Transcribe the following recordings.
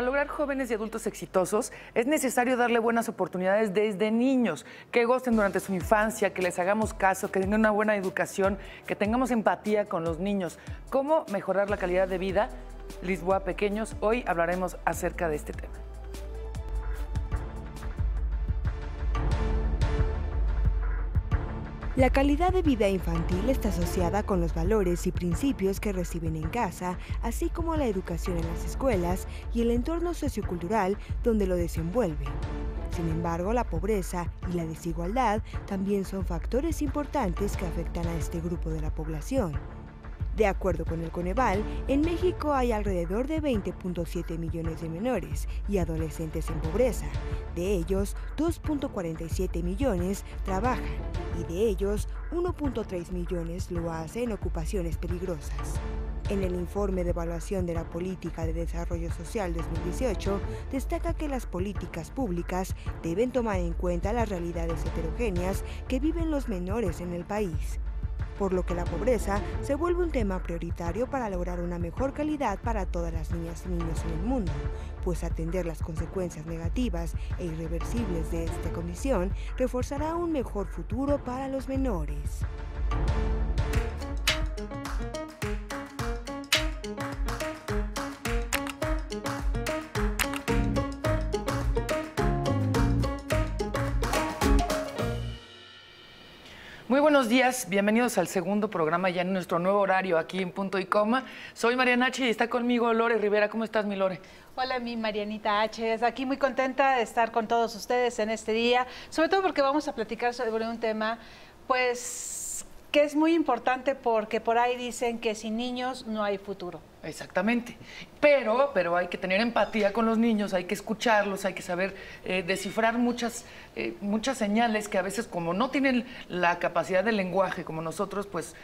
lograr jóvenes y adultos exitosos es necesario darle buenas oportunidades desde niños, que gocen durante su infancia, que les hagamos caso, que tengan una buena educación, que tengamos empatía con los niños. ¿Cómo mejorar la calidad de vida? Lisboa Pequeños, hoy hablaremos acerca de este tema. La calidad de vida infantil está asociada con los valores y principios que reciben en casa, así como la educación en las escuelas y el entorno sociocultural donde lo desenvuelven. Sin embargo, la pobreza y la desigualdad también son factores importantes que afectan a este grupo de la población. De acuerdo con el Coneval, en México hay alrededor de 20.7 millones de menores y adolescentes en pobreza. De ellos, 2.47 millones trabajan y de ellos, 1.3 millones lo hacen en ocupaciones peligrosas. En el informe de evaluación de la Política de Desarrollo Social 2018, destaca que las políticas públicas deben tomar en cuenta las realidades heterogéneas que viven los menores en el país, por lo que la pobreza se vuelve un tema prioritario para lograr una mejor calidad para todas las niñas y niños en el mundo, pues atender las consecuencias negativas e irreversibles de esta condición reforzará un mejor futuro para los menores. Muy buenos días, bienvenidos al segundo programa ya en nuestro nuevo horario aquí en Punto y Coma. Soy Mariana H y está conmigo Lore Rivera. ¿Cómo estás, mi Lore? Hola, mi Marianita H. Aquí muy contenta de estar con todos ustedes en este día, sobre todo porque vamos a platicar sobre un tema, pues, que es muy importante porque por ahí dicen que sin niños no hay futuro. Exactamente, pero hay que tener empatía con los niños, hay que escucharlos, hay que saber descifrar muchas señales que a veces, como no tienen la capacidad de lenguaje como nosotros, pues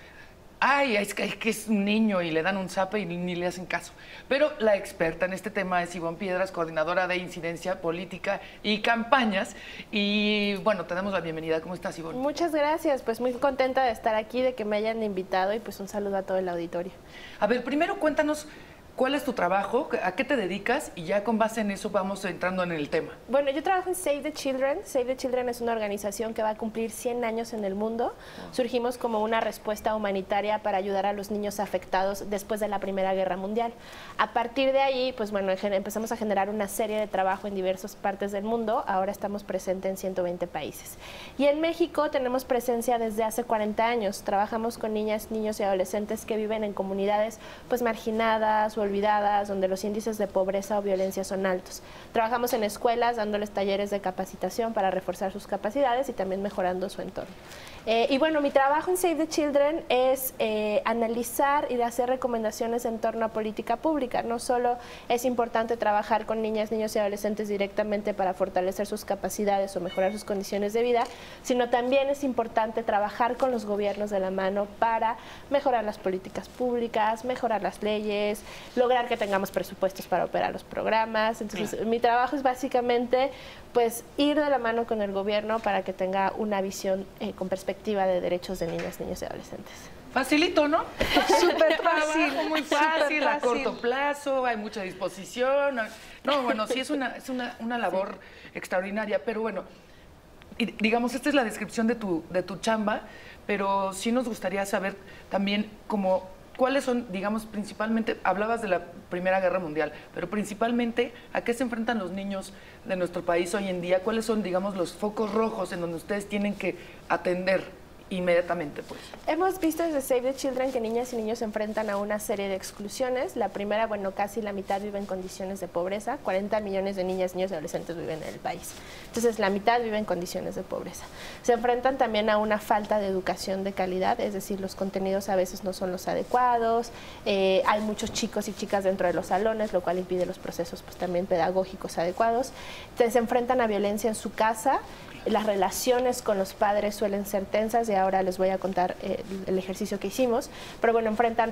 es que es un niño y le dan un zape y ni le hacen caso. Pero la experta en este tema es Ivonne Piedras, coordinadora de incidencia política y campañas. Y bueno, te damos la bienvenida. ¿Cómo estás, Ivonne? Muchas gracias, pues muy contenta de estar aquí, de que me hayan invitado y pues un saludo a todo el auditorio. A ver, primero cuéntanos cuál es tu trabajo, a qué te dedicas y ya con base en eso vamos entrando en el tema. Bueno, yo trabajo en Save the Children. Save the Children es una organización que va a cumplir 100 años en el mundo. Surgimos como una respuesta humanitaria para ayudar a los niños afectados después de la Primera Guerra Mundial. A partir de ahí, pues bueno, empezamos a generar una serie de trabajo en diversas partes del mundo. Ahora estamos presentes en 120 países. Y en México tenemos presencia desde hace 40 años. Trabajamos con niñas, niños y adolescentes que viven en comunidades pues marginadas o olvidadas, donde los índices de pobreza o violencia son altos. Trabajamos en escuelas dándoles talleres de capacitación para reforzar sus capacidades y también mejorando su entorno. Y bueno, mi trabajo en Save the Children es analizar y hacer recomendaciones en torno a política pública. No solo es importante trabajar con niñas, niños y adolescentes directamente para fortalecer sus capacidades o mejorar sus condiciones de vida, sino también es importante trabajar con los gobiernos de la mano para mejorar las políticas públicas, mejorar las leyes, lograr que tengamos presupuestos para operar los programas. Entonces, mi trabajo es básicamente pues ir de la mano con el gobierno para que tenga una visión con perspectiva de derechos de niñas, niños y adolescentes. Facilito, ¿no? Súper fácil. Muy fácil, a corto plazo, hay mucha disposición. No, bueno, sí es una labor extraordinaria, pero bueno, digamos, esta es la descripción de tu chamba, pero sí nos gustaría saber también cómo ¿cuáles son, digamos, principalmente, hablabas de la Primera Guerra Mundial, pero principalmente, ¿a qué se enfrentan los niños de nuestro país hoy en día? ¿Cuáles son, digamos, los focos rojos en donde ustedes tienen que atender inmediatamente, pues? Hemos visto desde Save the Children que niñas y niños se enfrentan a una serie de exclusiones. La primera, bueno, casi la mitad vive en condiciones de pobreza. 40 millones de niñas, niños y adolescentes viven en el país. Entonces, la mitad vive en condiciones de pobreza. Se enfrentan también a una falta de educación de calidad, es decir, los contenidos a veces no son los adecuados. Hay muchos chicos y chicas dentro de los salones, lo cual impide los procesos pues también pedagógicos adecuados. Entonces, se enfrentan a violencia en su casa las relaciones con los padres suelen ser tensas y ahora les voy a contar el ejercicio que hicimos, pero bueno, enfrentan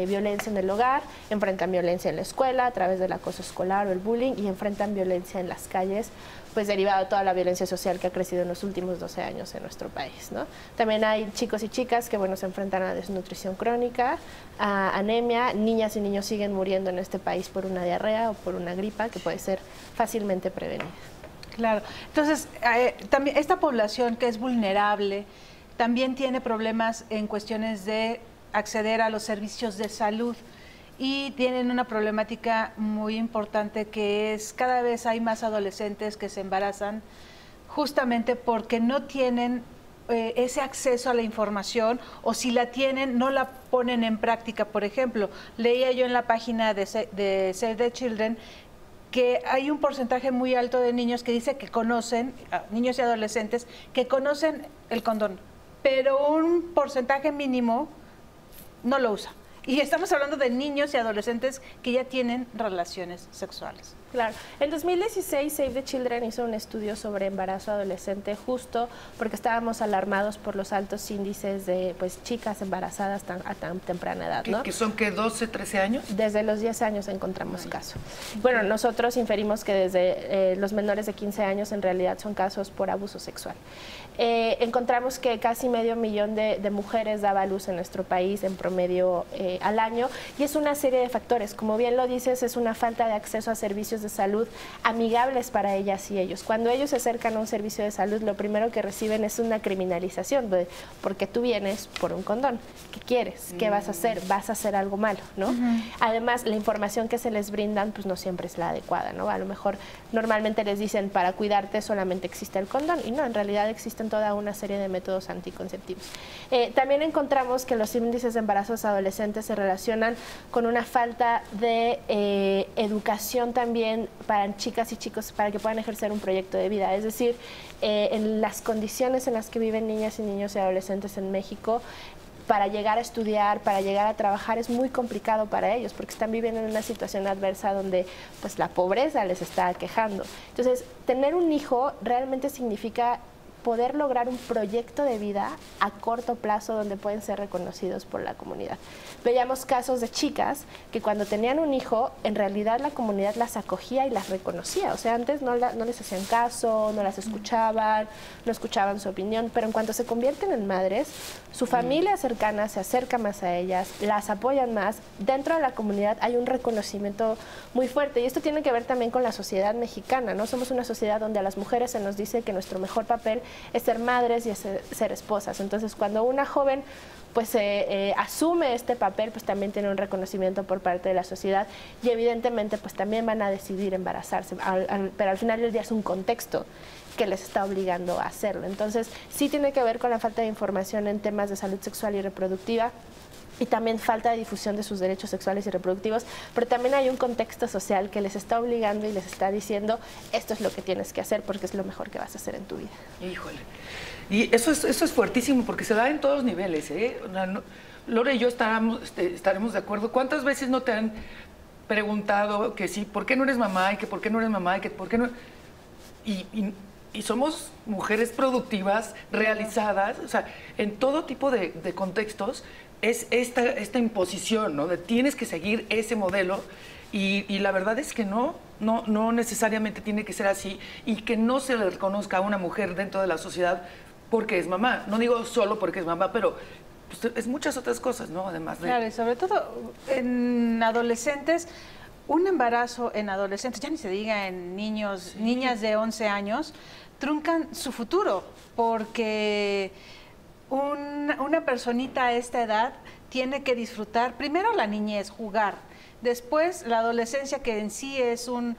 violencia en el hogar, enfrentan violencia en la escuela a través del acoso escolar o el bullying y enfrentan violencia en las calles, pues derivado de toda la violencia social que ha crecido en los últimos 12 años en nuestro país, ¿no? También hay chicos y chicas que, bueno, se enfrentan a desnutrición crónica, a anemia, niñas y niños siguen muriendo en este país por una diarrea o por una gripa que puede ser fácilmente prevenida. Claro, entonces también esta población que es vulnerable también tiene problemas en cuestiones de acceder a los servicios de salud. Y tienen una problemática muy importante que es cada vez hay más adolescentes que se embarazan justamente porque no tienen ese acceso a la información o si la tienen no la ponen en práctica. Por ejemplo, leía yo en la página de Save the Children que hay un porcentaje muy alto de niños que dice que conocen, niños y adolescentes, que conocen el condón, pero un porcentaje mínimo no lo usa. Y estamos hablando de niños y adolescentes que ya tienen relaciones sexuales. Claro. En 2016 Save the Children hizo un estudio sobre embarazo adolescente justo porque estábamos alarmados por los altos índices de pues chicas embarazadas a tan temprana edad, ¿no? ¿Que son que 12, 13 años? Desde los 10 años encontramos casos. Bueno, nosotros inferimos que desde los menores de 15 años en realidad son casos por abuso sexual. Encontramos que casi 500,000 de mujeres daba a luz en nuestro país en promedio al año y es una serie de factores. Como bien lo dices, es una falta de acceso a servicios de salud amigables para ellas y ellos. Cuando ellos se acercan a un servicio de salud, lo primero que reciben es una criminalización, porque tú vienes por un condón. ¿Qué quieres? ¿Qué vas a hacer? ¿Vas a hacer algo malo? ¿No? Además, la información que se les brindan pues no siempre es la adecuada, ¿no? A lo mejor normalmente les dicen para cuidarte solamente existe el condón y no, en realidad existen toda una serie de métodos anticonceptivos. También encontramos que los índices de embarazos adolescentes se relacionan con una falta de educación también para chicas y chicos para que puedan ejercer un proyecto de vida. Es decir, en las condiciones en las que viven niñas y niños y adolescentes en México, para llegar a estudiar, para llegar a trabajar es muy complicado para ellos porque están viviendo en una situación adversa donde pues la pobreza les está aquejando. Entonces, tener un hijo realmente significa poder lograr un proyecto de vida a corto plazo donde pueden ser reconocidos por la comunidad. Veíamos casos de chicas que cuando tenían un hijo, en realidad la comunidad las acogía y las reconocía. O sea, antes no les hacían caso, no las escuchaban, no escuchaban su opinión, pero en cuanto se convierten en madres, su familia cercana se acerca más a ellas, las apoyan más. Dentro de la comunidad hay un reconocimiento muy fuerte y esto tiene que ver también con la sociedad mexicana, ¿no? Somos una sociedad donde a las mujeres se nos dice que nuestro mejor papel es ser madres y es ser esposas. Entonces, cuando una joven pues asume este papel, pues también tiene un reconocimiento por parte de la sociedad y evidentemente pues también van a decidir embarazarse, pero al final del día es un contexto que les está obligando a hacerlo. Entonces, sí tiene que ver con la falta de información en temas de salud sexual y reproductiva, y también falta de difusión de sus derechos sexuales y reproductivos, pero también hay un contexto social que les está obligando y les está diciendo esto es lo que tienes que hacer porque es lo mejor que vas a hacer en tu vida. Híjole. Y eso es fuertísimo porque se da en todos los niveles, ¿eh? Lore y yo estaremos de acuerdo. ¿Cuántas veces no te han preguntado que sí, ¿por qué no eres mamá? Y que ¿por qué no eres mamá? Y que ¿por qué no? Y somos mujeres productivas, realizadas, o sea, en todo tipo de contextos es esta imposición, ¿no? De tienes que seguir ese modelo y la verdad es que no necesariamente tiene que ser así y que no se le reconozca a una mujer dentro de la sociedad porque es mamá. No digo solo porque es mamá, pero pues, es muchas otras cosas, ¿no? Además de... Claro, y sobre todo en adolescentes, un embarazo en adolescentes, ya ni se diga en niños, sí, niñas de 11 años, truncan su futuro porque una personita a esta edad tiene que disfrutar primero la niñez, jugar, después la adolescencia que en sí es una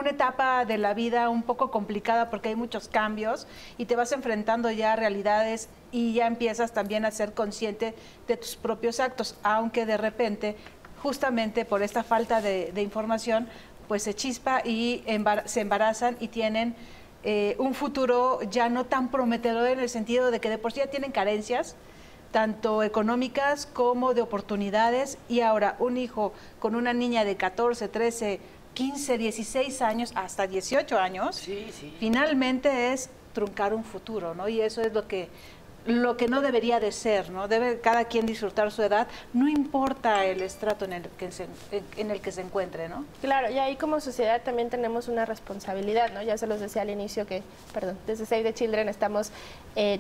etapa de la vida un poco complicada porque hay muchos cambios y te vas enfrentando ya a realidades y ya empiezas también a ser consciente de tus propios actos, aunque de repente justamente por esta falta de información pues se chispa y se embarazan y tienen un futuro ya no tan prometedor en el sentido de que de por sí ya tienen carencias, tanto económicas como de oportunidades, y ahora un hijo con una niña de 14, 13, 15, 16 años, hasta 18 años, sí, sí, finalmente es truncar un futuro, ¿no? Y eso es lo que no debería de ser, ¿no? Debe cada quien disfrutar su edad, no importa el estrato en el que se encuentre, ¿no? Claro, y ahí como sociedad también tenemos una responsabilidad, ¿no? Ya se los decía al inicio que, perdón, desde Save the Children estamos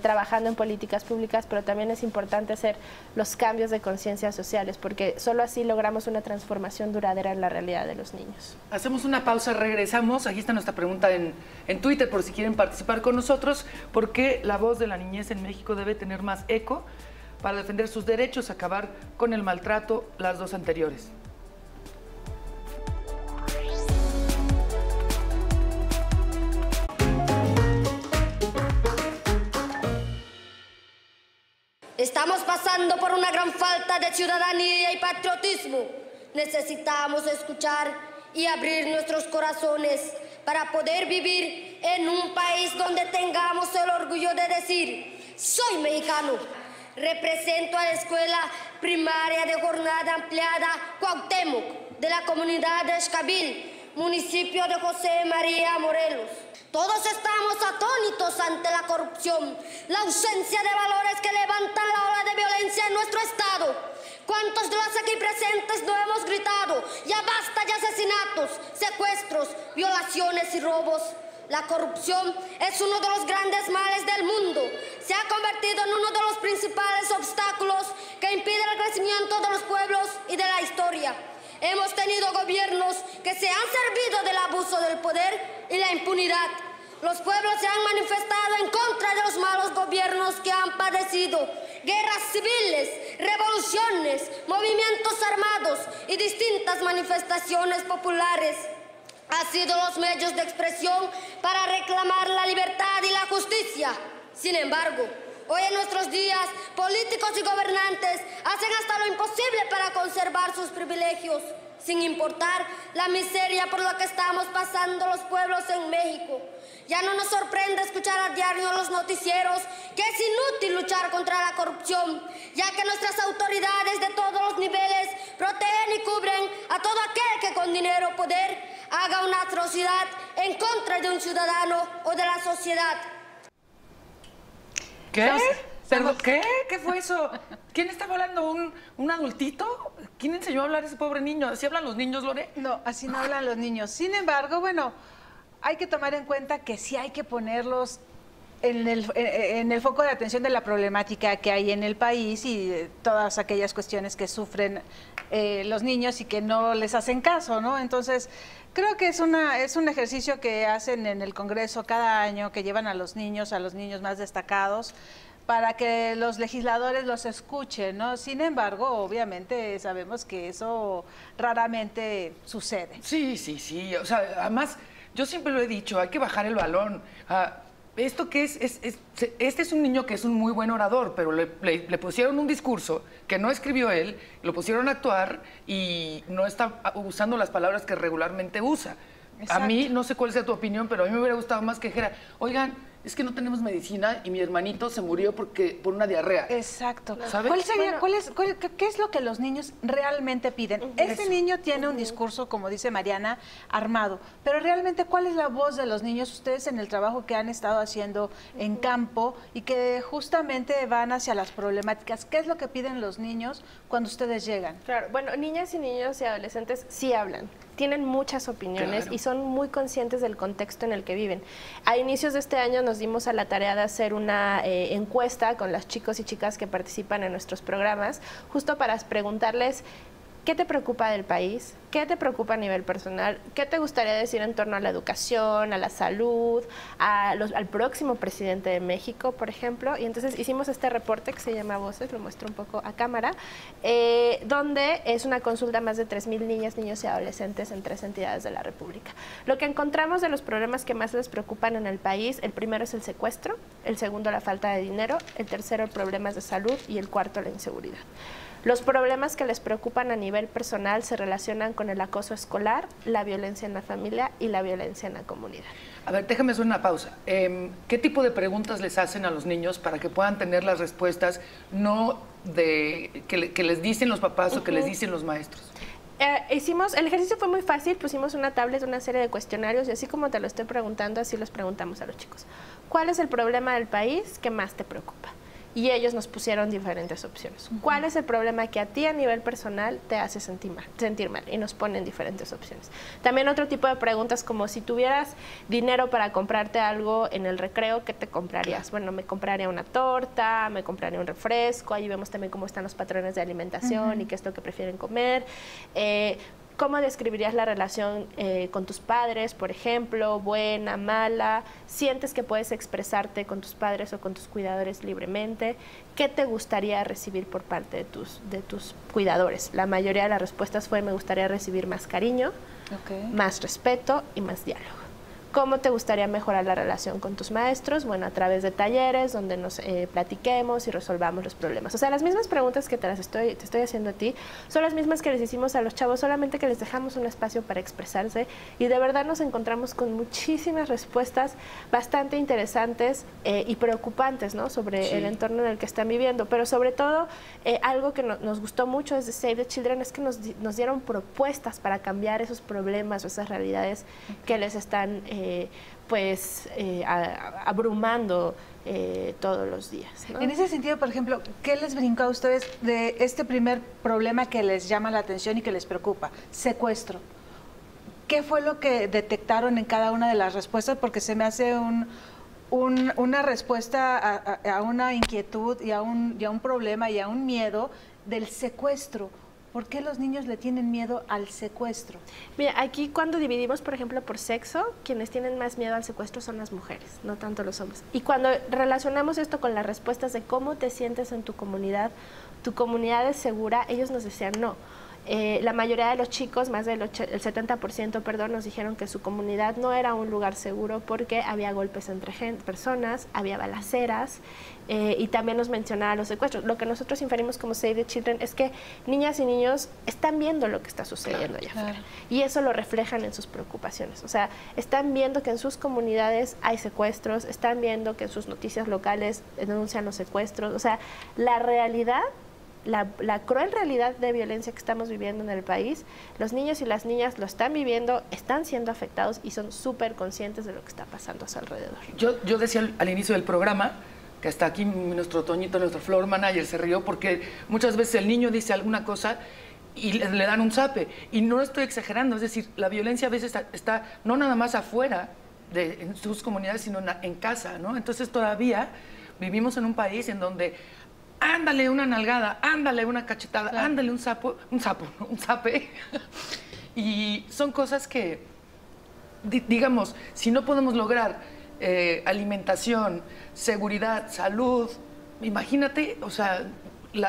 trabajando en políticas públicas, pero también es importante hacer los cambios de conciencia sociales, porque solo así logramos una transformación duradera en la realidad de los niños. Hacemos una pausa, regresamos. Aquí está nuestra pregunta en Twitter por si quieren participar con nosotros. ¿Por qué la voz de la niñez en México debe tener más eco para defender sus derechos, acabar con el maltrato, las dos anteriores? Estamos pasando por una gran falta de ciudadanía y patriotismo. Necesitamos escuchar y abrir nuestros corazones para poder vivir en un país donde tengamos el orgullo de decir: soy mexicano. Represento a la Escuela Primaria de Jornada Ampliada Cuauhtémoc de la comunidad de Xcabil, municipio de José María Morelos. Todos estamos atónitos ante la corrupción, la ausencia de valores que levantan la ola de violencia en nuestro estado. ¿Cuántos de los aquí presentes no hemos gritado: ya basta de asesinatos, secuestros, violaciones y robos? La corrupción es uno de los grandes males del mundo. Se ha convertido en uno de los principales obstáculos que impiden el crecimiento de los pueblos y de la historia. Hemos tenido gobiernos que se han servido del abuso del poder y la impunidad. Los pueblos se han manifestado en contra de los malos gobiernos que han padecido guerras civiles, revoluciones, movimientos armados y distintas manifestaciones populares. Han sido los medios de expresión para reclamar la libertad y la justicia. Sin embargo, hoy en nuestros días, políticos y gobernantes hacen hasta lo imposible para conservar sus privilegios, sin importar la miseria por la que estamos pasando los pueblos en México. Ya no nos sorprende escuchar a diario en los noticieros que es inútil luchar contra la corrupción, ya que nuestras autoridades de todos los niveles protegen y cubren a todo aquel que con dinero o poder haga una atrocidad en contra de un ciudadano o de la sociedad. ¿Qué? ¿Perdón, qué? ¿Qué fue eso? ¿Quién estaba hablando? ¿Un adultito? ¿Quién enseñó a hablar a ese pobre niño? ¿Así hablan los niños, Lore? No, así no hablan los niños. Sin embargo, bueno, hay que tomar en cuenta que sí hay que ponerlos en el foco de atención de la problemática que hay en el país y de todas aquellas cuestiones que sufren los niños y que no les hacen caso, ¿no? Entonces, creo que es un ejercicio que hacen en el Congreso cada año, que llevan a los niños más destacados, para que los legisladores los escuchen, ¿no? Sin embargo, obviamente sabemos que eso raramente sucede. Sí. O sea, además, yo siempre lo he dicho, hay que bajar el balón. Esto que este es un niño que es un muy buen orador, pero le pusieron un discurso que no escribió él, lo pusieron a actuar y no está usando las palabras que regularmente usa. Exacto. A mí, no sé cuál sea tu opinión, pero a mí me hubiera gustado más que dijera: oigan, es que no tenemos medicina y mi hermanito se murió por una diarrea. Exacto. ¿Sabes? ¿Qué es lo que los niños realmente piden? Este niño tiene un discurso, como dice Mariana, armado, pero realmente, ¿cuál es la voz de los niños? Ustedes en el trabajo que han estado haciendo en campo y que justamente van hacia las problemáticas, ¿qué es lo que piden los niños cuando ustedes llegan? Claro, bueno, niñas y niños y adolescentes sí hablan, tienen muchas opiniones, claro, y son muy conscientes del contexto en el que viven. A inicios de este año nos dimos a la tarea de hacer una encuesta con los chicos y chicas que participan en nuestros programas, justo para preguntarles: ¿qué te preocupa del país? ¿Qué te preocupa a nivel personal? ¿Qué te gustaría decir en torno a la educación, a la salud, al próximo presidente de México, por ejemplo? Y entonces hicimos este reporte que se llama Voces, lo muestro un poco a cámara, donde es una consulta a más de 3,000 niñas, niños y adolescentes en 3 entidades de la República. Lo que encontramos de los problemas que más les preocupan en el país: el primero es el secuestro, el segundo la falta de dinero, el tercero problemas de salud y el cuarto la inseguridad. Los problemas que les preocupan a nivel personal se relacionan con el acoso escolar, la violencia en la familia y la violencia en la comunidad. A ver, déjame hacer una pausa. ¿Qué tipo de preguntas les hacen a los niños para que puedan tener las respuestas no de que les dicen los papás o que les dicen los maestros? El ejercicio fue muy fácil, pusimos una tablet, una serie de cuestionarios y así como te lo estoy preguntando, así los preguntamos a los chicos. ¿Cuál es el problema del país que más te preocupa? Y ellos nos pusieron diferentes opciones. ¿Cuál es el problema que a ti a nivel personal te hace sentir mal? Y nos ponen diferentes opciones. También otro tipo de preguntas como si tuvieras dinero para comprarte algo en el recreo, ¿qué te comprarías? Bueno, me compraría una torta, me compraría un refresco, ahí vemos también cómo están los patrones de alimentación y qué es lo que prefieren comer. ¿Cómo describirías la relación con tus padres, por ejemplo? ¿Buena, mala? ¿Sientes que puedes expresarte con tus padres o con tus cuidadores libremente? ¿Qué te gustaría recibir por parte de tus cuidadores? La mayoría de las respuestas fue: me gustaría recibir más cariño, más respeto y más diálogo. ¿Cómo te gustaría mejorar la relación con tus maestros? Bueno, a través de talleres donde nos platiquemos y resolvamos los problemas. O sea, las mismas preguntas que te estoy haciendo a ti son las mismas que les hicimos a los chavos, solamente que les dejamos un espacio para expresarse y de verdad nos encontramos con muchísimas respuestas bastante interesantes y preocupantes, ¿no? Sobre el entorno en el que están viviendo. Pero sobre todo, algo que nos gustó mucho desde Save the Children es que nos dieron propuestas para cambiar esos problemas o esas realidades que les están abrumando todos los días, ¿no? En ese sentido, por ejemplo, ¿qué les brincó a ustedes de este primer problema que les llama la atención y que les preocupa? Secuestro. ¿Qué fue lo que detectaron en cada una de las respuestas? Porque se me hace una respuesta a una inquietud y a un problema y a un miedo del secuestro. ¿Por qué los niños le tienen miedo al secuestro? Mira, aquí cuando dividimos, por ejemplo, por sexo, quienes tienen más miedo al secuestro son las mujeres, no tanto los hombres. Y cuando relacionamos esto con las respuestas de cómo te sientes en tu comunidad es segura, ellos nos decían no. La mayoría de los chicos, más del 70%, perdón, nos dijeron que su comunidad no era un lugar seguro porque había golpes entre personas, había balaceras y también nos mencionaban los secuestros. Lo que nosotros inferimos como Save the Children es que niñas y niños están viendo lo que está sucediendo allá afuera y eso lo reflejan en sus preocupaciones. O sea, están viendo que en sus comunidades hay secuestros, están viendo que en sus noticias locales denuncian los secuestros. O sea, la realidad, la cruel realidad de violencia que estamos viviendo en el país, los niños y las niñas lo están viviendo, están siendo afectados y son súper conscientes de lo que está pasando a su alrededor. Yo decía al inicio del programa que hasta aquí nuestro Toñito, nuestro floor manager, se rió porque muchas veces el niño dice alguna cosa y le dan un zape. Y no estoy exagerando, es decir, la violencia a veces está no nada más afuera en sus comunidades, sino en casa, ¿no? Entonces todavía vivimos en un país en donde ándale una nalgada, ándale una cachetada, ándale un zape. Y son cosas que, digamos, si no podemos lograr alimentación, seguridad, salud, imagínate, o sea,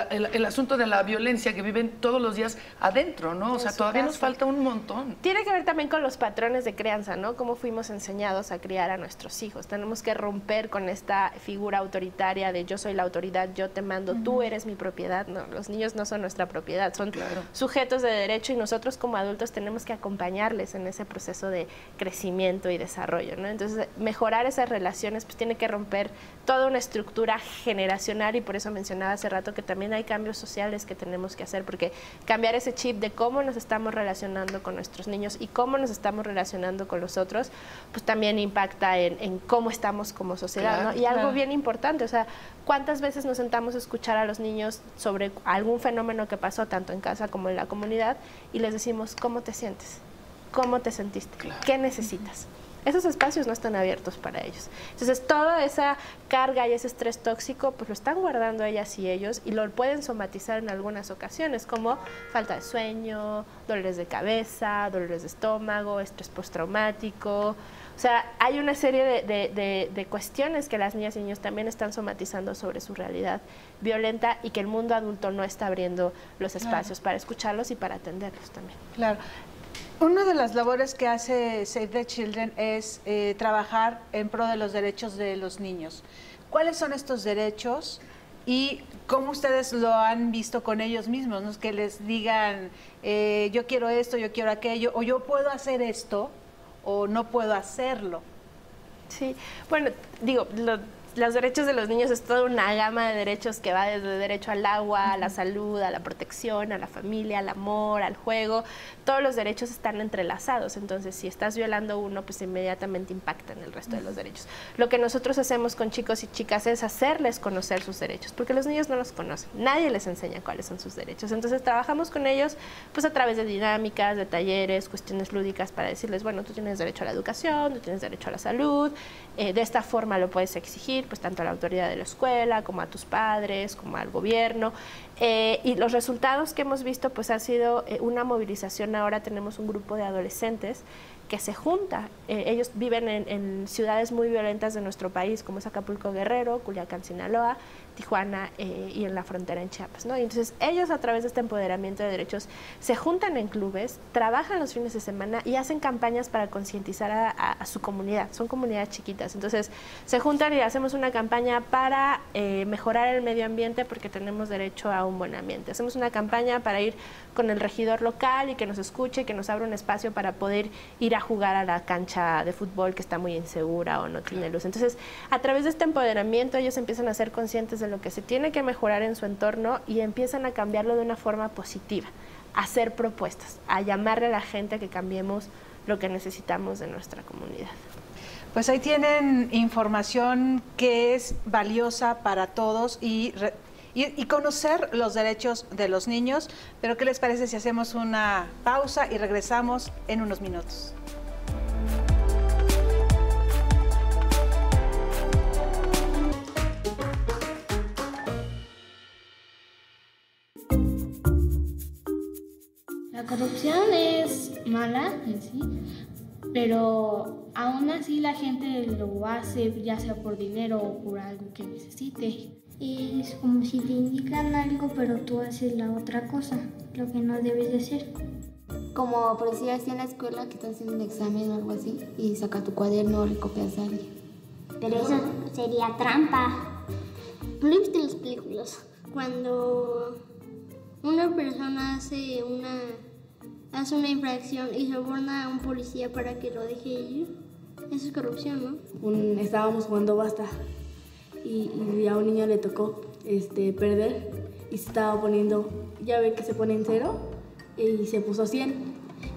el asunto de la violencia que viven todos los días adentro, ¿no? O sea, todavía nos falta un montón. Tiene que ver también con los patrones de crianza, ¿no? Cómo fuimos enseñados a criar a nuestros hijos. Tenemos que romper con esta figura autoritaria de yo soy la autoridad, yo te mando, tú eres mi propiedad. No, los niños no son nuestra propiedad, son sujetos de derecho y nosotros como adultos tenemos que acompañarles en ese proceso de crecimiento y desarrollo, ¿no? Entonces, mejorar esas relaciones pues tiene que romper toda una estructura generacional y por eso mencionaba hace rato que también hay cambios sociales que tenemos que hacer, porque cambiar ese chip de cómo nos estamos relacionando con nuestros niños y cómo nos estamos relacionando con los otros, pues también impacta en cómo estamos como sociedad, ¿no? Y algo bien importante, o sea, ¿cuántas veces nos sentamos a escuchar a los niños sobre algún fenómeno que pasó tanto en casa como en la comunidad y les decimos, ¿cómo te sientes? ¿Cómo te sentiste? ¿Qué necesitas? Esos espacios no están abiertos para ellos. Entonces, toda esa carga y ese estrés tóxico, pues lo están guardando ellas y ellos y lo pueden somatizar en algunas ocasiones, como falta de sueño, dolores de cabeza, dolores de estómago, estrés postraumático. O sea, hay una serie de cuestiones que las niñas y niños también están somatizando sobre su realidad violenta y que el mundo adulto no está abriendo los espacios para escucharlos y para atenderlos también. Claro. Una de las labores que hace Save the Children es trabajar en pro de los derechos de los niños. ¿Cuáles son estos derechos y cómo ustedes lo han visto con ellos mismos? ¿No? Que les digan, yo quiero esto, yo quiero aquello, o yo puedo hacer esto, o no puedo hacerlo. Sí, bueno, digo, los derechos de los niños es toda una gama de derechos que va desde derecho al agua, a la salud, a la protección, a la familia, al amor, al juego. Todos los derechos están entrelazados, entonces si estás violando uno, pues inmediatamente impacta en el resto de los derechos. Lo que nosotros hacemos con chicos y chicas es hacerles conocer sus derechos, porque los niños no los conocen, nadie les enseña cuáles son sus derechos. Entonces trabajamos con ellos pues a través de dinámicas, de talleres, cuestiones lúdicas para decirles, bueno, tú tienes derecho a la educación, tú tienes derecho a la salud, de esta forma lo puedes exigir, pues tanto a la autoridad de la escuela, como a tus padres, como al gobierno. Y los resultados que hemos visto pues ha sido una movilización. Ahora tenemos un grupo de adolescentes que se junta. Ellos viven en ciudades muy violentas de nuestro país, como es Acapulco, Guerrero, Culiacán, Sinaloa, Tijuana y en la frontera en Chiapas, ¿no? Y entonces ellos a través de este empoderamiento de derechos se juntan en clubes, trabajan los fines de semana y hacen campañas para concientizar a su comunidad. Son comunidades chiquitas, entonces se juntan y hacemos una campaña para mejorar el medio ambiente porque tenemos derecho a un buen ambiente. Hacemos una campaña para ir con el regidor local y que nos escuche, que nos abra un espacio para poder ir a jugar a la cancha de fútbol que está muy insegura o no tiene luz. Entonces, a través de este empoderamiento ellos empiezan a ser conscientes de lo que se tiene que mejorar en su entorno y empiezan a cambiarlo de una forma positiva, a hacer propuestas, a llamarle a la gente a que cambiemos lo que necesitamos de nuestra comunidad. Pues ahí tienen información que es valiosa para todos y conocer los derechos de los niños. Pero ¿qué les parece si hacemos una pausa y regresamos en unos minutos? La corrupción es mala en sí, pero aún así la gente lo hace ya sea por dinero o por algo que necesite. Es como si te indican algo, pero tú haces la otra cosa, lo que no debes de hacer. Como por decir así en la escuela que estás haciendo un examen o algo así y saca tu cuaderno o le copias a alguien. Pero eso sería trampa. ¿No he visto las películas? Cuando una persona hace una infracción y soborna a un policía para que lo deje ir, eso es corrupción, ¿no? Estábamos jugando basta y a un niño le tocó perder y se estaba poniendo, ya ve que se pone en 0 y se puso 100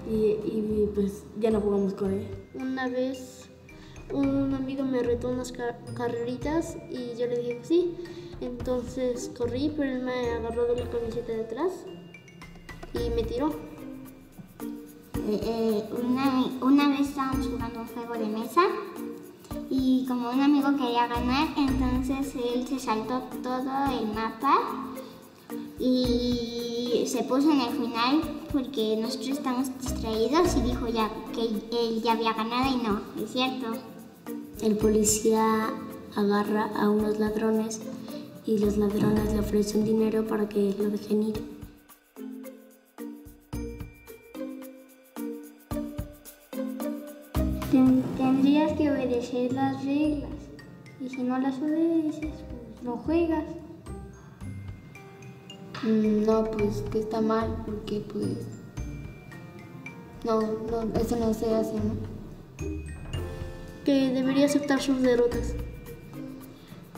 y pues ya no jugamos con él. Una vez un amigo me retó unas carreritas y yo le dije que sí, entonces corrí, pero él me agarró de la camiseta de atrás y me tiró. Una vez estábamos jugando un juego de mesa y como un amigo quería ganar, entonces él se saltó todo el mapa y se puso en el final porque nosotros estamos distraídos y dijo ya que él ya había ganado y no, es cierto. El policía agarra a unos ladrones y los ladrones le ofrecen dinero para que lo dejen ir. Tendrías que obedecer las reglas y si no las obedeces, pues no juegas. No, pues que está mal porque pues no, eso no se hace, ¿no? Que debería aceptar sus derrotas.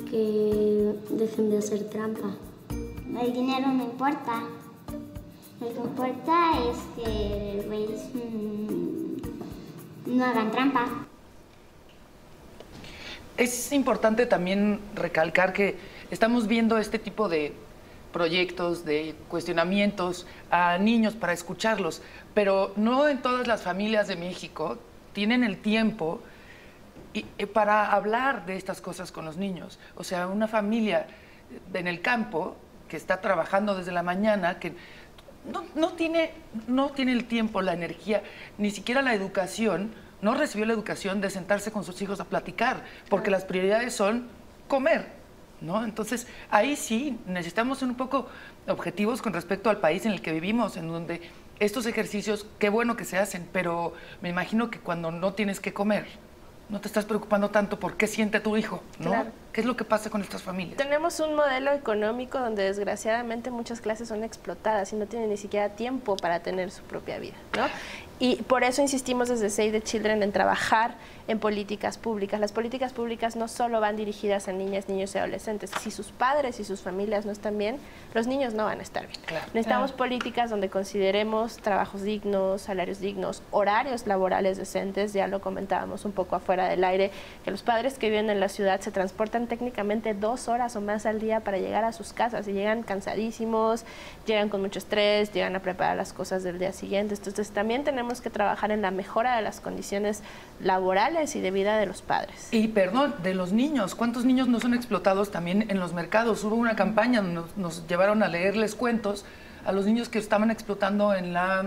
Que dejen de hacer trampa. El dinero no importa. Lo que importa es que pues, no hagan trampa. Es importante también recalcar que estamos viendo este tipo de proyectos, de cuestionamientos a niños para escucharlos, pero no en todas las familias de México tienen el tiempo para hablar de estas cosas con los niños. O sea, una familia en el campo que está trabajando desde la mañana, que no tiene el tiempo, la energía, ni siquiera la educación, no recibió la educación de sentarse con sus hijos a platicar, porque las prioridades son comer, ¿no? Entonces, ahí sí necesitamos ser un poco objetivos con respecto al país en el que vivimos, en donde estos ejercicios, qué bueno que se hacen, pero me imagino que cuando no tienes que comer, no te estás preocupando tanto por qué siente tu hijo, ¿no? Claro. ¿Qué es lo que pasa con estas familias? Tenemos un modelo económico donde desgraciadamente muchas clases son explotadas y no tienen ni siquiera tiempo para tener su propia vida, ¿no? Y por eso insistimos desde Save the Children en trabajar en políticas públicas. Las políticas públicas no solo van dirigidas a niñas, niños y adolescentes. Si sus padres y sus familias no están bien, los niños no van a estar bien. Claro. Necesitamos políticas donde consideremos trabajos dignos, salarios dignos, horarios laborales decentes. Ya lo comentábamos un poco afuera del aire, que los padres que viven en la ciudad se transportan técnicamente 2 horas o más al día para llegar a sus casas y llegan cansadísimos, llegan con mucho estrés, llegan a preparar las cosas del día siguiente. Entonces también tenemos que trabajar en la mejora de las condiciones laborales y de vida de los padres. Y perdón, de los niños, ¿cuántos niños no son explotados también en los mercados? Hubo una campaña donde nos llevaron a leerles cuentos a los niños que estaban explotando en la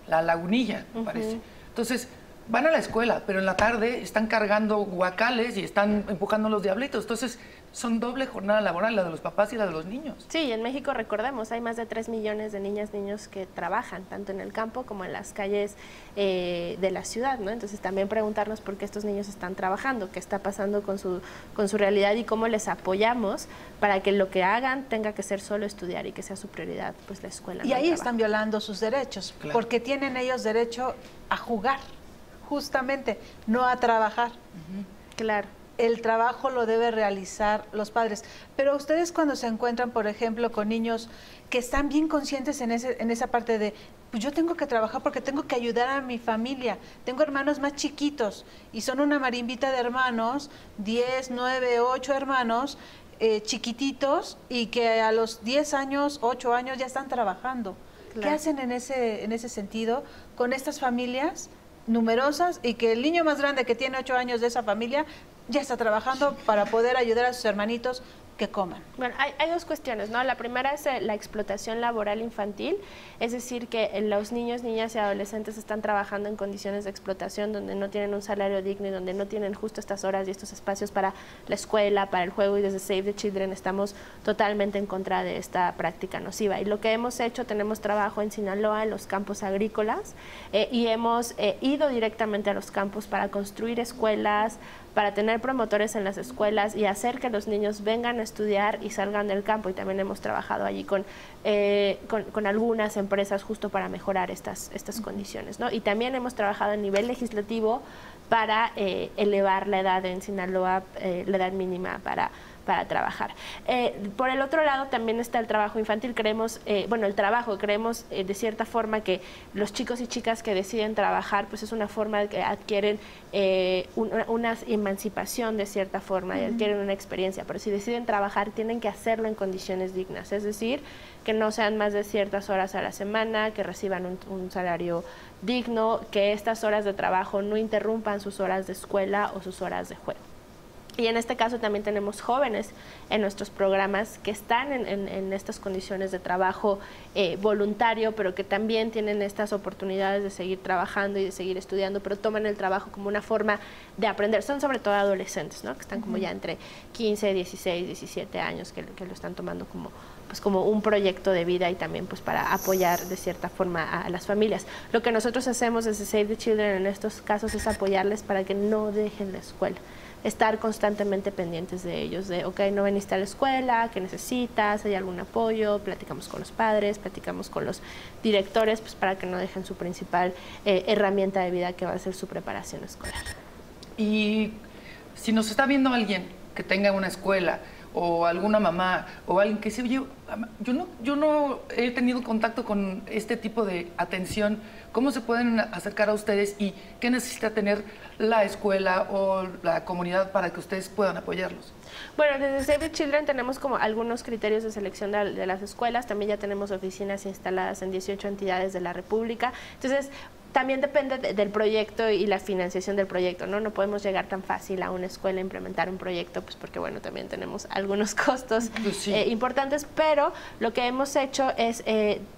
Lagunilla, me parece. Entonces, van a la escuela, pero en la tarde están cargando guacales y están empujando los diablitos. Entonces, son doble jornada laboral, la de los papás y la de los niños. Sí, en México, recordemos, hay más de 3 millones de niñas, niños que trabajan, tanto en el campo como en las calles de la ciudad, ¿no? Entonces, también preguntarnos por qué estos niños están trabajando, qué está pasando con su realidad y cómo les apoyamos para que lo que hagan tenga que ser solo estudiar y que sea su prioridad, pues, la escuela. Y ahí están violando sus derechos, claro, porque tienen ellos derecho a jugar, justamente, no a trabajar. Claro. El trabajo lo debe realizar los padres. Pero ustedes cuando se encuentran, por ejemplo, con niños que están bien conscientes en esa parte de, pues yo tengo que trabajar porque tengo que ayudar a mi familia. Tengo hermanos más chiquitos y son una marimbita de hermanos, 10, 9, 8 hermanos, chiquititos, y que a los 10 años, 8 años ya están trabajando. Claro. ¿Qué hacen en ese sentido con estas familias numerosas y que el niño más grande que tiene 8 años de esa familia ya está trabajando para poder ayudar a sus hermanitos que coman? Bueno, hay 2 cuestiones, ¿no? La primera es la explotación laboral infantil, es decir, que los niños, niñas y adolescentes están trabajando en condiciones de explotación donde no tienen un salario digno y donde no tienen justo estas horas y estos espacios para la escuela, para el juego, y desde Save the Children estamos totalmente en contra de esta práctica nociva. Y lo que hemos hecho, tenemos trabajo en Sinaloa, en los campos agrícolas, y hemos ido directamente a los campos para construir escuelas, para tener promotores en las escuelas y hacer que los niños vengan a estudiar y salgan del campo. Y también hemos trabajado allí con algunas empresas justo para mejorar estas condiciones, ¿no? Y también hemos trabajado a nivel legislativo para elevar la edad en Sinaloa, la edad mínima para trabajar. Por el otro lado también está el trabajo infantil. Creemos, creemos de cierta forma que los chicos y chicas que deciden trabajar, pues es una forma de que adquieren una emancipación de cierta forma y adquieren una experiencia, pero si deciden trabajar tienen que hacerlo en condiciones dignas, es decir, que no sean más de ciertas horas a la semana, que reciban un salario digno, que estas horas de trabajo no interrumpan sus horas de escuela o sus horas de juego. Y en este caso también tenemos jóvenes en nuestros programas que están en estas condiciones de trabajo voluntario, pero que también tienen estas oportunidades de seguir trabajando y de seguir estudiando, pero toman el trabajo como una forma de aprender. Son sobre todo adolescentes, ¿no? Que están como ya entre 15, 16, 17 años, que lo están tomando como un proyecto de vida y también pues para apoyar de cierta forma a las familias. Lo que nosotros hacemos desde Save the Children en estos casos es apoyarles para que no dejen la escuela. Estar constantemente pendientes de ellos, de, ok, no veniste a la escuela, ¿qué necesitas? ¿Hay algún apoyo? Platicamos con los padres, platicamos con los directores, pues para que no dejen su principal herramienta de vida, que va a ser su preparación escolar. Y si nos está viendo alguien que tenga una escuela, o alguna mamá, o alguien que se oye, yo no he tenido contacto con este tipo de atención, ¿cómo se pueden acercar a ustedes y qué necesita tener la escuela o la comunidad para que ustedes puedan apoyarlos? Bueno, desde Save the Children tenemos como algunos criterios de selección de las escuelas, también ya tenemos oficinas instaladas en 18 entidades de la República, entonces también depende del proyecto y la financiación del proyecto, ¿no? No podemos llegar tan fácil a una escuela a implementar un proyecto, pues porque, bueno, también tenemos algunos costos importantes, pero lo que hemos hecho es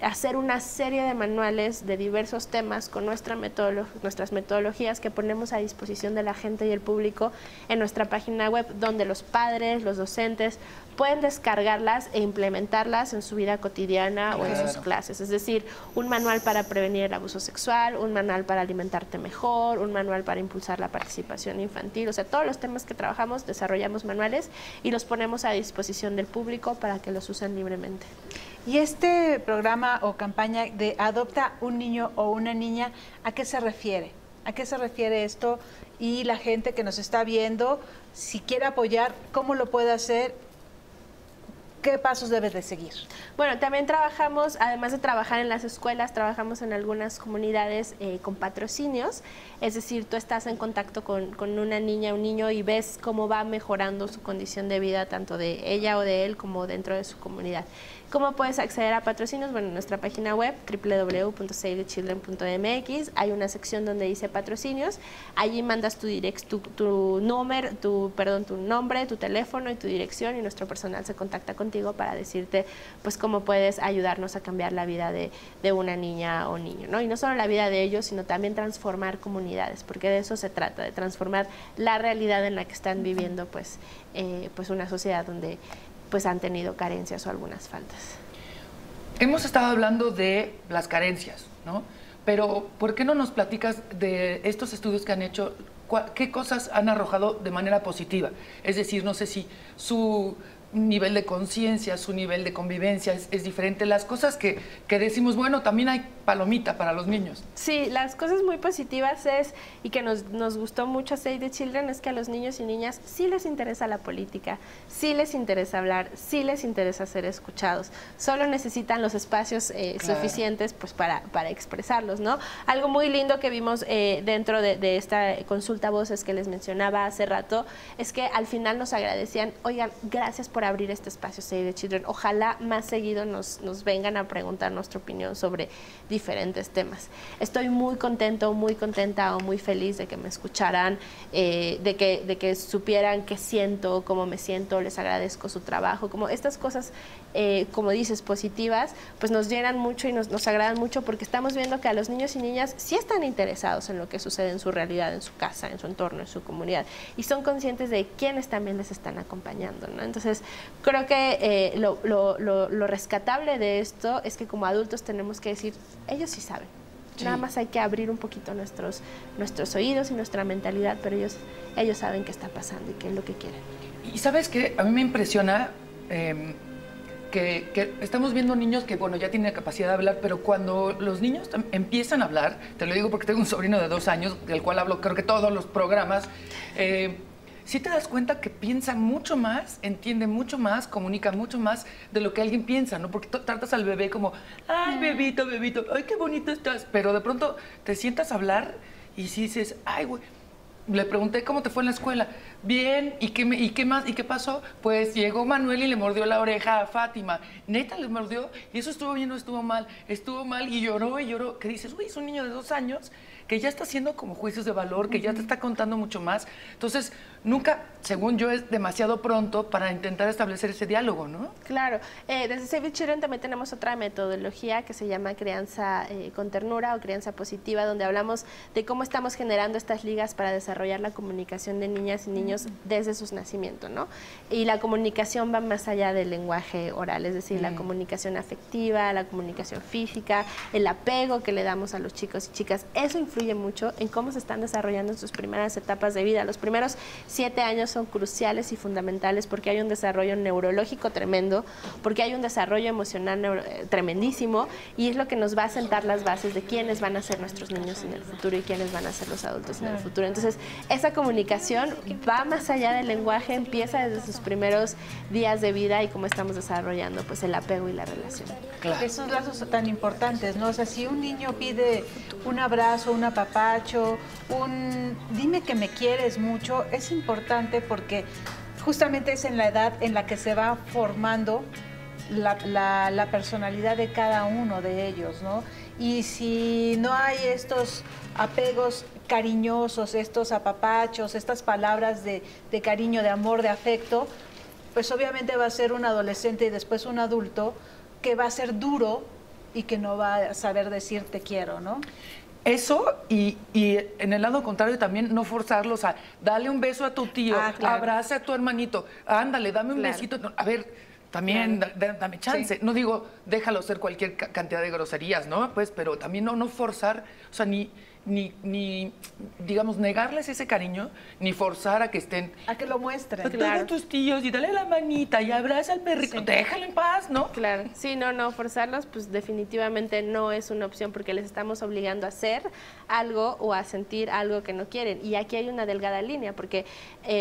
hacer una serie de manuales de diversos temas con nuestras metodologías que ponemos a disposición de la gente y el público en nuestra página web, donde los padres, los docentes pueden descargarlas e implementarlas en su vida cotidiana o en sus clases. Es decir, un manual para prevenir el abuso sexual, un manual para alimentarte mejor, un manual para impulsar la participación infantil. O sea, todos los temas que trabajamos, desarrollamos manuales y los ponemos a disposición del público para que los usen libremente. Y este programa o campaña de Adopta un niño o una niña, ¿a qué se refiere? ¿A qué se refiere esto? Y la gente que nos está viendo, si quiere apoyar, ¿cómo lo puede hacer? ¿Qué pasos debes de seguir? Bueno, también trabajamos, además de trabajar en las escuelas, trabajamos en algunas comunidades con patrocinios. Es decir, tú estás en contacto con una niña o un niño y ves cómo va mejorando su condición de vida, tanto de ella o de él como dentro de su comunidad. ¿Cómo puedes acceder a patrocinios? Bueno, en nuestra página web, www.savethechildren.mx, hay una sección donde dice patrocinios. Allí mandas tu nombre, tu nombre, tu teléfono y tu dirección, y nuestro personal se contacta contigo para decirte pues cómo puedes ayudarnos a cambiar la vida de una niña o niño, ¿no? Y no solo la vida de ellos, sino también transformar comunidades, porque de eso se trata, de transformar la realidad en la que están viviendo pues una sociedad donde pues han tenido carencias o algunas faltas. Hemos estado hablando de las carencias, ¿no? Pero ¿por qué no nos platicas de estos estudios que han hecho? ¿Qué cosas han arrojado de manera positiva? Es decir, no sé si su nivel de conciencia, su nivel de convivencia es diferente. Las cosas que decimos, bueno, también hay palomita para los niños. Sí, las cosas muy positivas y que nos gustó mucho Save the Children, es que a los niños y niñas sí les interesa la política, sí les interesa hablar, sí les interesa ser escuchados. Solo necesitan los espacios suficientes pues para expresarlos, ¿no? Algo muy lindo que vimos dentro de esta consulta voces que les mencionaba hace rato, es que al final nos agradecían, oigan, gracias por abrir este espacio Save the Children. Ojalá más seguido nos vengan a preguntar nuestra opinión sobre diferentes temas. Estoy muy contenta o muy feliz de que me escucharan, de que supieran qué siento, cómo me siento, les agradezco su trabajo, como estas cosas, como dices, positivas, pues nos llenan mucho y nos agradan mucho, porque estamos viendo que a los niños y niñas sí están interesados en lo que sucede en su realidad, en su casa, en su entorno, en su comunidad, y son conscientes de quiénes también les están acompañando, ¿no? Entonces, creo que lo rescatable de esto es que como adultos tenemos que decir, ellos sí saben. Sí. Nada más hay que abrir un poquito nuestros oídos y nuestra mentalidad, pero ellos saben qué está pasando y qué es lo que quieren. Y ¿sabes qué? A mí me impresiona que estamos viendo niños que, bueno, ya tienen la capacidad de hablar, pero cuando los niños empiezan a hablar, te lo digo porque tengo un sobrino de 2 años, del cual hablo creo que todos los programas, sí te das cuenta que piensa mucho más, entiende mucho más, comunica mucho más de lo que alguien piensa, ¿no? Porque tratas al bebé como, ay, bebito, bebito, ay, qué bonito estás. Pero de pronto te sientas a hablar y sí dices, ay, güey. Le pregunté cómo te fue en la escuela. Bien, ¿y qué más? ¿Y qué pasó? Pues llegó Manuel y le mordió la oreja a Fátima. Neta le mordió, y eso estuvo bien o estuvo mal. Estuvo mal y lloró y lloró. Que dices, uy, es un niño de 2 años que ya está haciendo como juicios de valor, que ya te está contando mucho más. Entonces, nunca, según yo, es demasiado pronto para intentar establecer ese diálogo, ¿no? Claro. Desde Save the Children también tenemos otra metodología que se llama crianza con ternura o crianza positiva, donde hablamos de cómo estamos generando estas ligas para desarrollar la comunicación de niñas y niños desde sus nacimientos, ¿no? Y la comunicación va más allá del lenguaje oral, es decir, la comunicación afectiva, la comunicación física, el apego que le damos a los chicos y chicas. Eso influye mucho en cómo se están desarrollando en sus primeras etapas de vida. Los primeros 7 años son cruciales y fundamentales porque hay un desarrollo neurológico tremendo, porque hay un desarrollo emocional tremendísimo, y es lo que nos va a sentar las bases de quiénes van a ser nuestros niños en el futuro y quiénes van a ser los adultos en el futuro. Entonces, esa comunicación va más allá del lenguaje, empieza desde sus primeros días de vida y cómo estamos desarrollando pues el apego y la relación. Claro. Esos lazos son tan importantes, ¿no? O sea, si un niño pide un abrazo, un apapacho, dime que me quieres mucho, es importante porque justamente es en la edad en la que se va formando la personalidad de cada uno de ellos, ¿no? Y si no hay estos apegos cariñosos, estos apapachos, estas palabras de cariño, de amor, de afecto, pues obviamente va a ser un adolescente y después un adulto que va a ser duro y que no va a saber decir te quiero, ¿no? Eso, y en el lado contrario también no forzarlos a dale un beso a tu tío, claro. abraza a tu hermanito, ándale, dame un besito. No, a ver, también dame chance. No digo, déjalo hacer cualquier cantidad de groserías, ¿no? Pues, pero también no forzar, o sea, ni digamos, negarles ese cariño, ni forzar a que estén... A que lo muestren. Que tengan tus tíos y dale la manita y abraza al perrito, déjalo en paz, ¿no? Claro, sí, no, forzarlos, pues definitivamente no es una opción porque les estamos obligando a hacer algo o a sentir algo que no quieren. Y aquí hay una delgada línea, porque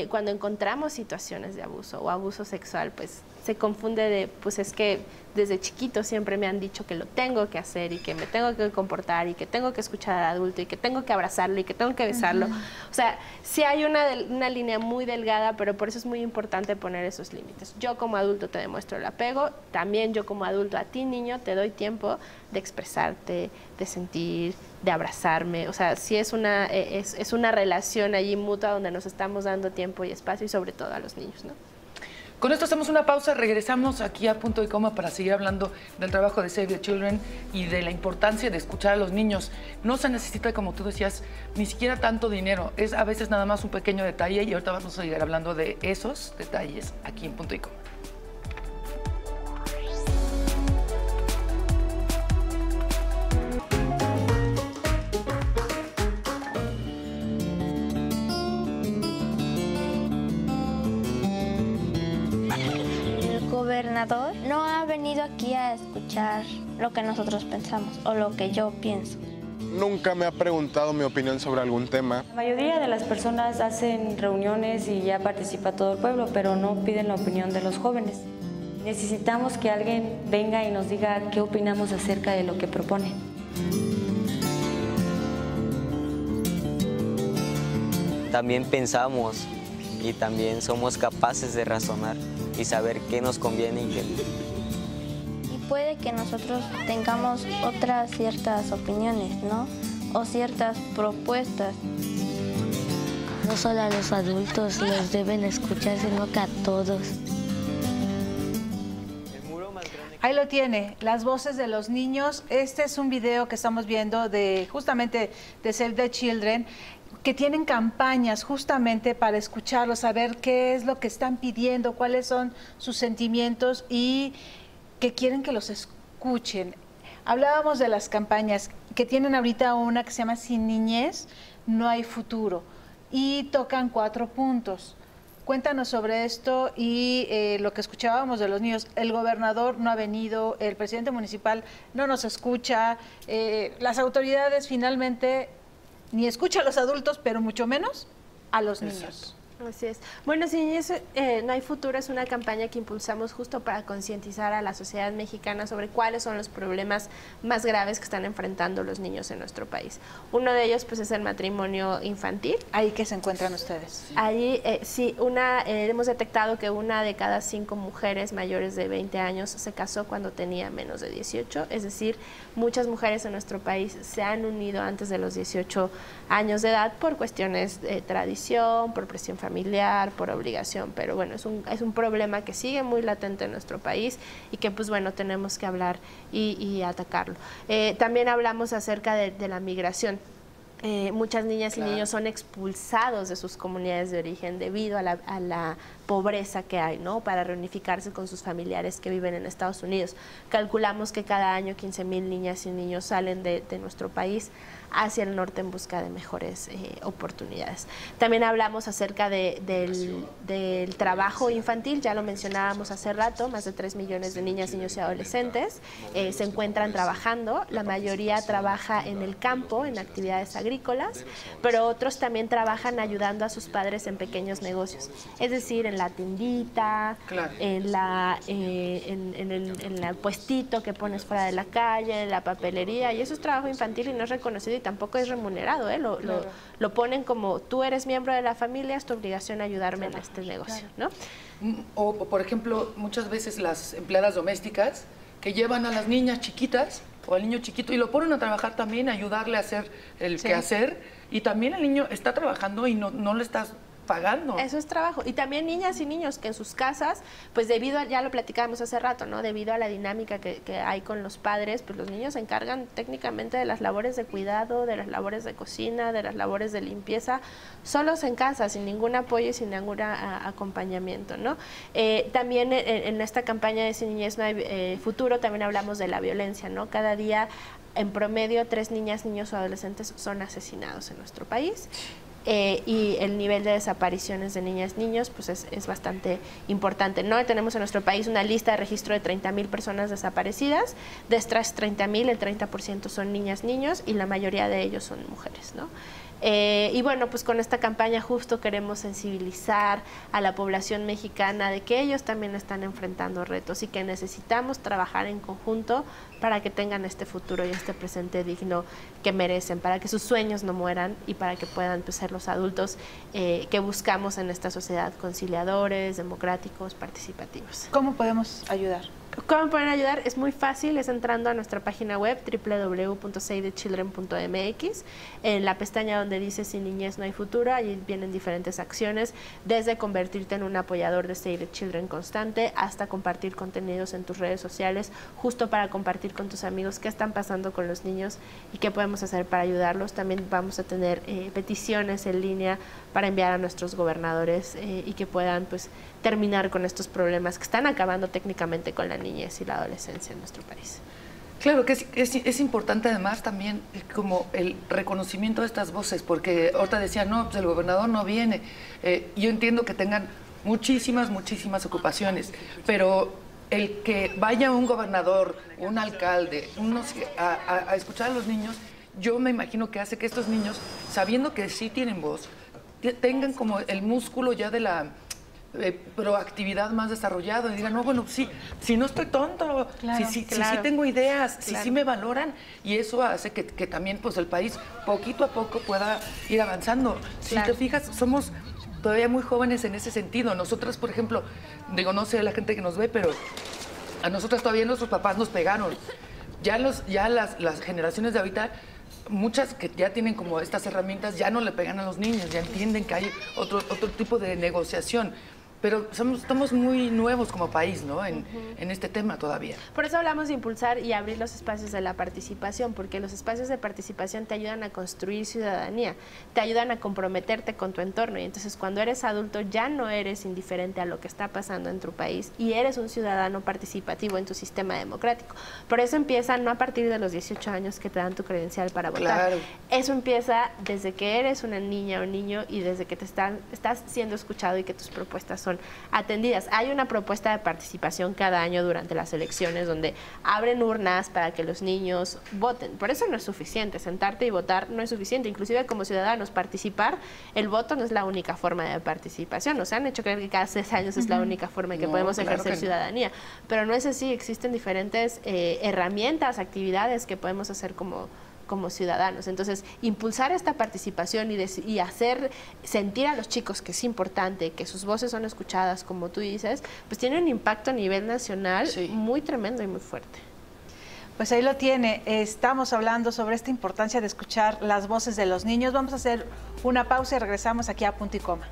cuando encontramos situaciones de abuso o abuso sexual, pues se confunde de, pues es que desde chiquito siempre me han dicho que lo tengo que hacer y que me tengo que comportar y que tengo que escuchar al adulto y que tengo que abrazarlo y que tengo que besarlo. O sea, sí hay una línea muy delgada, pero por eso es muy importante poner esos límites. Yo como adulto te demuestro el apego, también yo como adulto a ti, niño, te doy tiempo de expresarte, de sentir, de abrazarme. O sea, sí es una relación allí mutua donde nos estamos dando tiempo y espacio y sobre todo a los niños, ¿no? Con esto hacemos una pausa, regresamos aquí a Punto y Coma para seguir hablando del trabajo de Save the Children y de la importancia de escuchar a los niños. No se necesita, como tú decías, ni siquiera tanto dinero, es a veces nada más un pequeño detalle y ahorita vamos a seguir hablando de esos detalles aquí en Punto y Coma. El gobernador no ha venido aquí a escuchar lo que nosotros pensamos o lo que yo pienso. Nunca me ha preguntado mi opinión sobre algún tema. La mayoría de las personas hacen reuniones y ya participa todo el pueblo, pero no piden la opinión de los jóvenes. Necesitamos que alguien venga y nos diga qué opinamos acerca de lo que proponen. También pensamos y también somos capaces de razonar y saber qué nos conviene y qué no. Y puede que nosotros tengamos otras ciertas opiniones, ¿no? O ciertas propuestas. No solo a los adultos los deben escuchar, sino que a todos. Ahí lo tiene, las voces de los niños. Este es un video que estamos viendo justamente de Save the Children, que tienen campañas justamente para escucharlos, saber qué es lo que están pidiendo, cuáles son sus sentimientos y que quieren que los escuchen. Hablábamos de las campañas que tienen ahorita una que se llama Sin Niñez, No Hay Futuro, y tocan 4 puntos. Cuéntanos sobre esto y lo que escuchábamos de los niños. El gobernador no ha venido, el presidente municipal no nos escucha, las autoridades finalmente ni escuchan a los adultos, pero mucho menos a los niños. Así es. Bueno, Sin Niñez No Hay Futuro es una campaña que impulsamos justo para concientizar a la sociedad mexicana sobre cuáles son los problemas más graves que están enfrentando los niños en nuestro país. Uno de ellos pues es el matrimonio infantil. ¿Ahí qué se encuentran ustedes? Allí sí, hemos detectado que 1 de cada 5 mujeres mayores de 20 años se casó cuando tenía menos de 18, es decir, muchas mujeres en nuestro país se han unido antes de los 18 años de edad por cuestiones de tradición, por presión familiar, por obligación, pero bueno, es un problema que sigue muy latente en nuestro país y que pues bueno, tenemos que hablar y atacarlo. También hablamos acerca de la migración. Muchas niñas y niños son expulsados de sus comunidades de origen debido a la pobreza que hay, ¿no? Para reunificarse con sus familiares que viven en Estados Unidos. Calculamos que cada año 15,000 niñas y niños salen de nuestro país hacia el norte en busca de mejores oportunidades. También hablamos acerca del trabajo infantil, ya lo mencionábamos hace rato, más de 3 millones de niñas, niños y adolescentes se encuentran trabajando, la mayoría trabaja en el campo, en actividades agrícolas, pero otros también trabajan ayudando a sus padres en pequeños negocios, es decir, en la tiendita, en el puestito que pones fuera de la calle, en la papelería, y eso es trabajo infantil y no es reconocido y tampoco es remunerado, lo ponen como tú eres miembro de la familia, es tu obligación ayudarme en este negocio, ¿no? O, por ejemplo, muchas veces las empleadas domésticas que llevan a las niñas chiquitas o al niño chiquito y lo ponen a trabajar también, a ayudarle a hacer el quehacer, y también el niño está trabajando y no le estás pagando. Eso es trabajo. Y también niñas y niños que en sus casas, pues debido a, ya lo platicábamos hace rato, ¿no? Debido a la dinámica que hay con los padres, pues los niños se encargan técnicamente de las labores de cuidado, de las labores de cocina, de las labores de limpieza, solos en casa, sin ningún apoyo y sin ningún acompañamiento, ¿no? También en esta campaña de Sin Niñez No Hay Futuro también hablamos de la violencia, ¿no? Cada día, en promedio, 3 niñas, niños o adolescentes son asesinados en nuestro país. Y el nivel de desapariciones de niñas, niños, pues es bastante importante, ¿no? Tenemos en nuestro país una lista de registro de 30,000 personas desaparecidas. De estas 30,000, el 30% son niñas, niños y la mayoría de ellos son mujeres, ¿no? Y bueno, pues con esta campaña justo queremos sensibilizar a la población mexicana de que ellos también están enfrentando retos y que necesitamos trabajar en conjunto para que tengan este futuro y este presente digno que merecen, para que sus sueños no mueran y para que puedan, pues, ser los adultos que buscamos en esta sociedad, conciliadores, democráticos, participativos. ¿Cómo podemos ayudar? ¿Cómo pueden ayudar? Es muy fácil, es entrando a nuestra página web www.savethechildren.mx. En la pestaña donde dice Sin Niñez No Hay Futuro, ahí vienen diferentes acciones, desde convertirte en un apoyador de Save the Children constante hasta compartir contenidos en tus redes sociales, justo para compartir con tus amigos qué están pasando con los niños y qué podemos hacer para ayudarlos. También vamos a tener peticiones en línea para enviar a nuestros gobernadores y que puedan, pues, terminar con estos problemas que están acabando técnicamente con la niñez y la adolescencia en nuestro país. Claro que es importante además también como el reconocimiento de estas voces, porque ahorita decía, no, pues el gobernador no viene. Yo entiendo que tengan muchísimas ocupaciones, pero el que vaya un gobernador, un alcalde, a escuchar a los niños, yo me imagino que hace que estos niños, sabiendo que sí tienen voz, tengan como el músculo ya de la proactividad más desarrollado y digan, no, bueno, sí, si no estoy tonto, claro, sí tengo ideas, sí me valoran, y eso hace que también, pues, el país poquito a poco pueda ir avanzando. Si te fijas, somos todavía muy jóvenes en ese sentido. Nosotras, por ejemplo, digo, no sé la gente que nos ve, pero a nosotras todavía nuestros papás nos pegaron. Ya las generaciones de ahorita, muchas que ya tienen como estas herramientas, ya no le pegan a los niños, ya entienden que hay otro tipo de negociación. Pero estamos muy nuevos como país, ¿no? En este tema todavía. Por eso hablamos de impulsar y abrir los espacios de la participación, porque los espacios de participación te ayudan a construir ciudadanía, te ayudan a comprometerte con tu entorno, y entonces cuando eres adulto ya no eres indiferente a lo que está pasando en tu país y eres un ciudadano participativo en tu sistema democrático. Por eso empieza no a partir de los 18 años que te dan tu credencial para votar. Claro. Eso empieza desde que eres una niña o niño y desde que estás siendo escuchado y que tus propuestas son atendidas. Hay una propuesta de participación cada año durante las elecciones donde abren urnas para que los niños voten. Por eso no es suficiente, sentarte y votar no es suficiente. Inclusive como ciudadanos, participar, el voto no es la única forma de participación. Nos han hecho creer que cada 6 años es la única forma en que podemos ejercer ciudadanía, pero no es así. Existen diferentes herramientas, actividades que podemos hacer como ciudadanos. Entonces, impulsar esta participación y hacer sentir a los chicos que es importante, que sus voces son escuchadas, como tú dices, pues tiene un impacto a nivel nacional muy tremendo y muy fuerte. Pues ahí lo tiene. Estamos hablando sobre esta importancia de escuchar las voces de los niños. Vamos a hacer una pausa y regresamos aquí a Punto y Coma.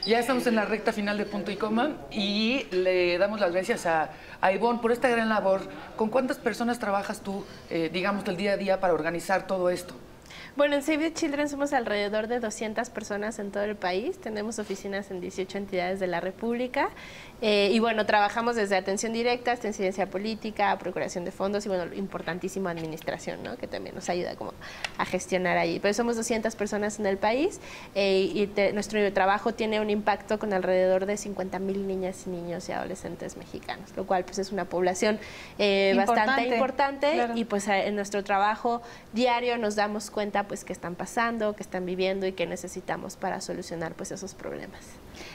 Ya estamos en la recta final de Punto y Coma y le damos las gracias a Ivonne por esta gran labor. ¿Con cuántas personas trabajas tú, digamos, del día a día para organizar todo esto? Bueno, en Save the Children somos alrededor de 200 personas en todo el país. Tenemos oficinas en 18 entidades de la República. Y bueno, trabajamos desde atención directa hasta incidencia política, procuración de fondos y bueno, importantísimo administración, ¿no? Que también nos ayuda como a gestionar ahí. Pero somos 200 personas en el país nuestro trabajo tiene un impacto con alrededor de 50,000 niñas y niños y adolescentes mexicanos, lo cual pues es una población bastante importante, claro. Y pues en nuestro trabajo diario nos damos cuenta pues qué están pasando, qué están viviendo y qué necesitamos para solucionar pues esos problemas.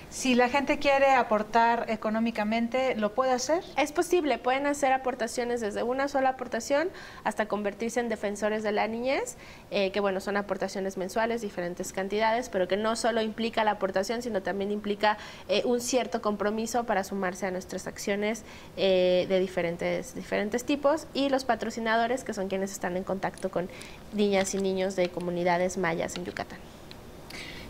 Si la gente quiere aportar económicamente, ¿lo puede hacer? Es posible, pueden hacer aportaciones desde una sola aportación hasta convertirse en defensores de la niñez, que bueno, son aportaciones mensuales, diferentes cantidades, pero que no solo implica la aportación, sino también implica un cierto compromiso para sumarse a nuestras acciones de diferentes tipos, y los patrocinadores, que son quienes están en contacto con niñas y niños de comunidades mayas en Yucatán.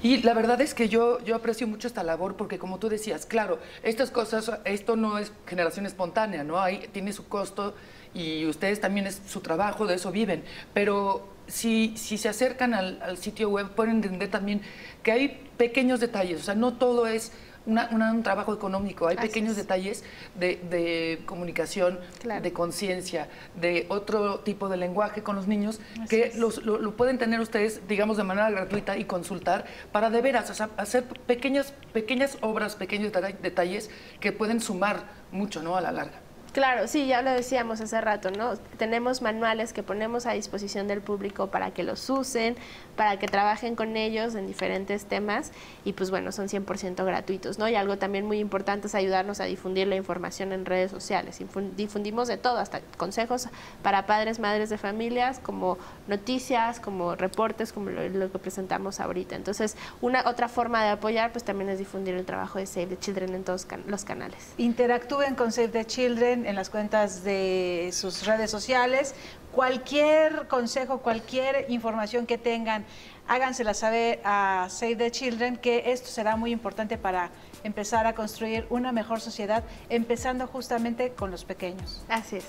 Y la verdad es que yo aprecio mucho esta labor porque, como tú decías, claro, estas cosas, esto no es generación espontánea, ¿no? Ahí tiene su costo y ustedes también es su trabajo, de eso viven. Pero si se acercan al sitio web pueden entender también que hay pequeños detalles, o sea, no todo es un trabajo económico, hay pequeños detalles de comunicación, de conciencia, de otro tipo de lenguaje con los niños que lo pueden tener ustedes, digamos, de manera gratuita y consultar para de veras, o sea, hacer pequeñas obras, pequeños detalles que pueden sumar mucho, ¿no?, a la larga. Claro, sí, ya lo decíamos hace rato, ¿no? Tenemos manuales que ponemos a disposición del público para que los usen, para que trabajen con ellos en diferentes temas y pues bueno, son 100% gratuitos, ¿no? Y algo también muy importante es ayudarnos a difundir la información en redes sociales. Difundimos de todo, hasta consejos para padres, madres de familias, como noticias, como reportes, como lo que presentamos ahorita. Entonces, otra forma de apoyar pues también es difundir el trabajo de Save the Children en todos los canales. Interactúen con Save the Children en las cuentas de sus redes sociales. Cualquier consejo, cualquier información que tengan, hágansela saber a Save the Children, que esto será muy importante para empezar a construir una mejor sociedad, empezando justamente con los pequeños. Así es.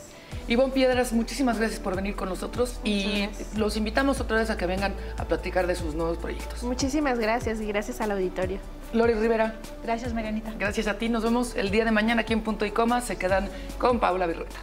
Ivonne Piedras, muchísimas gracias por venir con nosotros y los invitamos otra vez a que vengan a platicar de sus nuevos proyectos. Muchísimas gracias y gracias al auditorio. Lori Rivera. Gracias, Marianita. Gracias a ti. Nos vemos el día de mañana aquí en Punto y Coma. Se quedan con Paula Virrueta.